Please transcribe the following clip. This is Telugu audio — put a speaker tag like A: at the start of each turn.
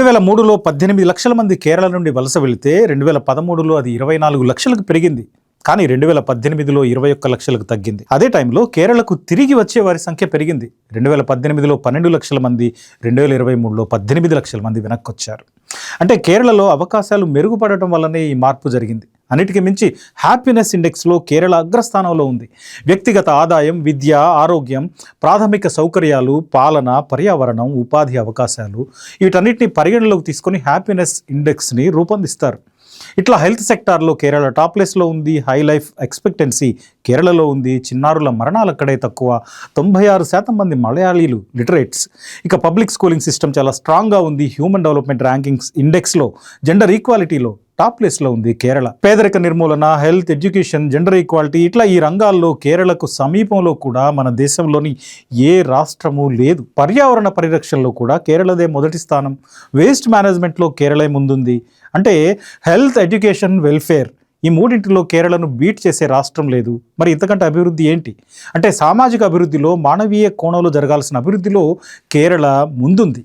A: 2003లో 18 లక్షల మంది కేరళ నుండి వలస వెళితే 2013లో అది 24 లక్షలకు పెరిగింది. కానీ 2018లో 21 లక్షలకు తగ్గింది. అదే టైంలో కేరళకు తిరిగి వచ్చే వారి సంఖ్య పెరిగింది. 2018లో 12 లక్షల మంది, 2023లో 18 లక్షల మంది వెనక్కి వచ్చారు. అంటే కేరళలో అవకాశాలు మెరుగుపడటం వల్లనే ఈ మార్పు జరిగింది. అన్నిటికీ మించి హ్యాపీనెస్ ఇండెక్స్లో కేరళ అగ్రస్థానంలో ఉంది. వ్యక్తిగత ఆదాయం, విద్య, ఆరోగ్యం, ప్రాథమిక సౌకర్యాలు, పాలన, పర్యావరణం, ఉపాధి అవకాశాలు వీటన్నిటిని పరిగణలోకి తీసుకొని హ్యాపీనెస్ ఇండెక్స్ని రూపొందిస్తారు. ఇట్లా హెల్త్ సెక్టార్లో కేరళ టాప్ ప్లేస్లో ఉంది. హై లైఫ్ ఎక్స్పెక్టెన్సీ కేరళలో ఉంది. చిన్నారుల మరణాలు అక్కడే తక్కువ. 96% మంది మలయాళీలు లిటరేట్స్. ఇక పబ్లిక్ స్కూలింగ్ సిస్టమ్ చాలా స్ట్రాంగ్గా ఉంది. హ్యూమన్ డెవలప్మెంట్ ర్యాంకింగ్స్ ఇండెక్స్లో జెండర్ ఈక్వాలిటీలో టాప్ ప్లేస్లో ఉంది కేరళ. పేదరిక నిర్మూలన, హెల్త్, ఎడ్యుకేషన్, జెండర్ ఈక్వాలిటీ ఇట్లా ఈ రంగాల్లో కేరళకు సమీపంలో కూడా మన దేశంలోని ఏ రాష్ట్రము లేదు. పర్యావరణ పరిరక్షణలో కూడా కేరళదే మొదటి స్థానం. వేస్ట్ మేనేజ్మెంట్లో కేరళ ముందుంది. అంటే హెల్త్, ఎడ్యుకేషన్, వెల్ఫేర్ ఈ మూడింటిలో కేరళను బీట్ చేసే రాష్ట్రం లేదు. మరి ఇంతకంటే అభివృద్ధి ఏంటి? అంటే సామాజిక అభివృద్ధిలో, మానవీయ కోణంలో జరగాల్సిన అభివృద్ధిలో కేరళ ముందుంది.